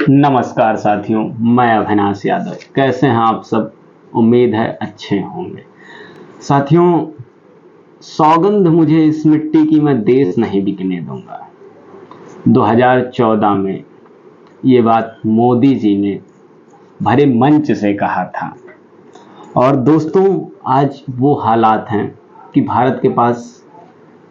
नमस्कार साथियों, मैं अविनाश यादव। कैसे हैं आप सब? उम्मीद है अच्छे होंगे। साथियों, सौगंध मुझे इस मिट्टी की, मैं देश नहीं बिकने दूंगा। 2014 में ये बात मोदी जी ने भरे मंच से कहा था। और दोस्तों, आज वो हालात हैं कि भारत के पास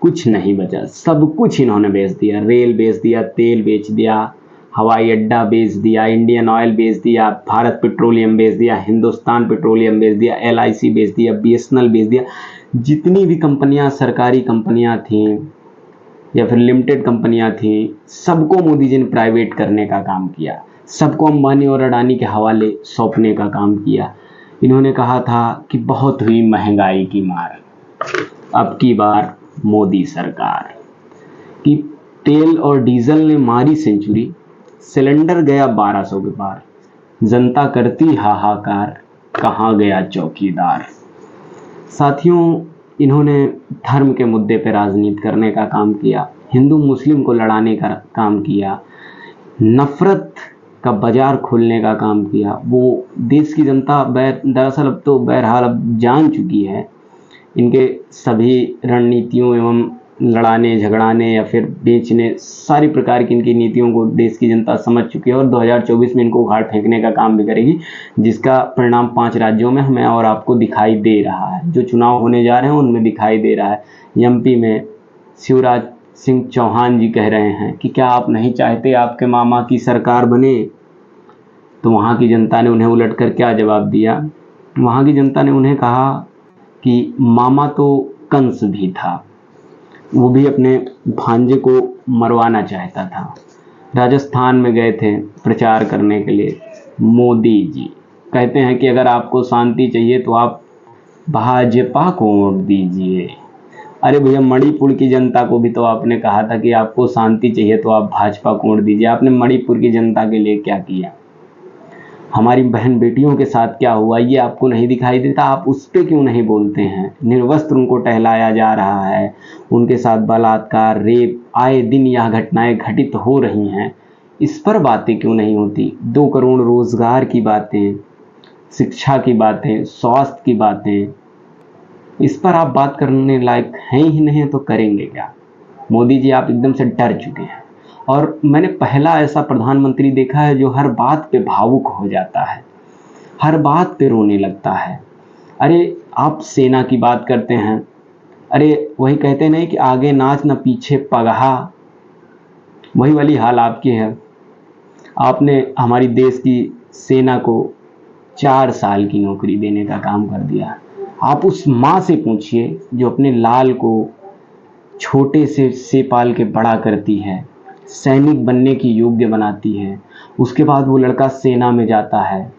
कुछ नहीं बचा। सब कुछ इन्होंने बेच दिया। रेल बेच दिया, तेल बेच दिया, हवाई अड्डा बेच दिया, इंडियन ऑयल बेच दिया, भारत पेट्रोलियम बेच दिया, हिंदुस्तान पेट्रोलियम बेच दिया, LIC बेच दिया, BSNL बेच दिया। जितनी भी कंपनियां, सरकारी कंपनियां थीं या फिर लिमिटेड कंपनियां थीं, सबको मोदी जी ने प्राइवेट करने का काम किया। सबको अंबानी और अडानी के हवाले सौंपने का काम किया। इन्होंने कहा था कि बहुत हुई महंगाई की मार, अब की बार मोदी सरकार की। तेल और डीजल ने मारी सेंचुरी, सिलेंडर गया 1200 के पार, जनता करती हाहाकार, कहाँ गया चौकीदार। साथियों, इन्होंने धर्म के मुद्दे पर राजनीति करने का काम किया, हिंदू मुस्लिम को लड़ाने का काम किया, नफरत का बाजार खोलने का काम किया। वो देश की जनता दरअसल अब तो बहरहाल अब जान चुकी है इनके सभी रणनीतियों एवं लड़ाने, झगड़ाने या फिर बेचने, सारी प्रकार की इनकी नीतियों को देश की जनता समझ चुकी है और 2024 में इनको उखाड़ फेंकने का काम भी करेगी, जिसका परिणाम 5 राज्यों में हमें और आपको दिखाई दे रहा है। जो चुनाव होने जा रहे हैं उनमें दिखाई दे रहा है। MP में शिवराज सिंह चौहान जी कह रहे हैं कि क्या आप नहीं चाहते आपके मामा की सरकार बने? तो वहाँ की जनता ने उन्हें उलट कर क्या जवाब दिया? वहाँ की जनता ने उन्हें कहा कि मामा तो कंस भी था, वो भी अपने भांजे को मरवाना चाहता था। राजस्थान में गए थे प्रचार करने के लिए मोदी जी। कहते हैं कि अगर आपको शांति चाहिए तो आप भाजपा को वोट दीजिए। अरे भैया, मणिपुर की जनता को भी तो आपने कहा था कि आपको शांति चाहिए तो आप भाजपा को वोट दीजिए। आपने मणिपुर की जनता के लिए क्या किया? हमारी बहन बेटियों के साथ क्या हुआ ये आपको नहीं दिखाई देता? आप उस पर क्यों नहीं बोलते हैं? निर्वस्त्र उनको टहलाया जा रहा है, उनके साथ बलात्कार, रेप, आए दिन यह घटनाएं घटित हो रही हैं। इस पर बातें क्यों नहीं होती? 2 करोड़ रोजगार की बातें, शिक्षा की बातें, स्वास्थ्य की बातें, इस पर आप बात करने लायक हैं ही नहीं, तो करेंगे क्या? मोदी जी, आप एकदम से डर चुके हैं। और मैंने पहला ऐसा प्रधानमंत्री देखा है जो हर बात पे भावुक हो जाता है, हर बात पे रोने लगता है। अरे आप सेना की बात करते हैं, अरे वही कहते नहीं कि आगे नाच न पीछे पगहा, वही वाली हाल आपकी है। आपने हमारी देश की सेना को 4 साल की नौकरी देने का काम कर दिया। आप उस माँ से पूछिए जो अपने लाल को छोटे से पाल के बड़ा करती है, सैनिक बनने की योग्य बनाती है। उसके बाद वो लड़का सेना में जाता है,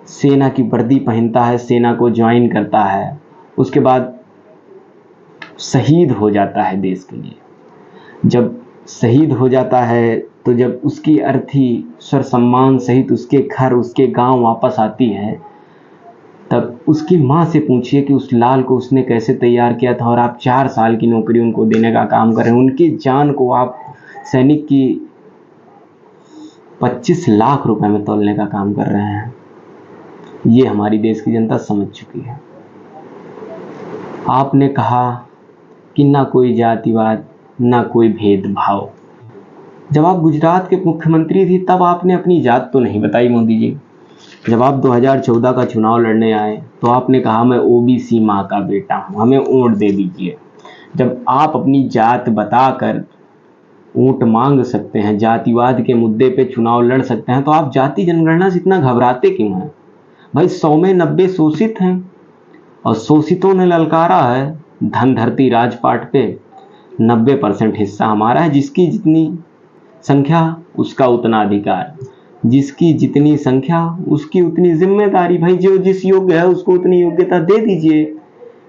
सेना की वर्दी पहनता है, सेना को ज्वाइन करता है, उसके बाद शहीद हो जाता है देश के लिए। जब शहीद हो जाता है तो जब उसकी अर्थी सर सम्मान सहित उसके घर, उसके गांव वापस आती है, तब उसकी माँ से पूछिए कि उस लाल को उसने कैसे तैयार किया था। और आप 4 साल की नौकरी उनको देने का काम कर रहे हैं। उनकी जान को आप सैनिक की 25 लाख रुपए में तोलने का काम कर रहे हैं। ये हमारी देश की जनता समझ चुकी है। आपने कहा कि ना कोई जातिवाद, ना कोई भेदभाव। जब आप गुजरात के मुख्यमंत्री थी तब आपने अपनी जात तो नहीं बताई मोदी जी। जब आप 2014 का चुनाव लड़ने आए तो आपने कहा मैं OBC माँ का बेटा हूँ, हमें वोट दे दीजिए। जब आप अपनी जात बताकर वोट मांग सकते हैं, जातिवाद के मुद्दे पे चुनाव लड़ सकते हैं, तो आप जाति जनगणना से इतना घबराते क्यों हैं? भाई 100 में 90 शोषित हैं और शोषितों ने ललकारा है धन धरती राजपाट पे। 90% हिस्सा हमारा है। जिसकी जितनी संख्या उसका उतना अधिकार, जिसकी जितनी संख्या उसकी उतनी जिम्मेदारी। भाई जो जिस योग्य है उसको उतनी योग्यता दे दीजिए।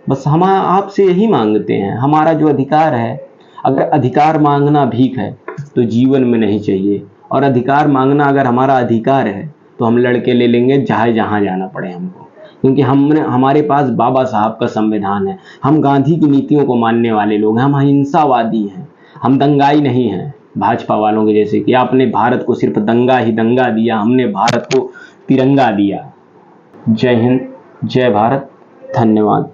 बस हम आपसे यही मांगते हैं। हमारा जो अधिकार है, अगर अधिकार मांगना भीख है तो जीवन में नहीं चाहिए, और अधिकार मांगना अगर हमारा अधिकार है तो हम लड़के ले लेंगे चाहे जहाँ जाना पड़े हमको, क्योंकि हमारे पास बाबा साहब का संविधान है। हम गांधी की नीतियों को मानने वाले लोग हैं, हम अहिंसावादी हैं, हम दंगाई नहीं हैं। भाजपा वालों के जैसे कि आपने भारत को सिर्फ दंगा ही दंगा दिया, हमने भारत को तिरंगा दिया। जय हिंद, जय भारत, धन्यवाद।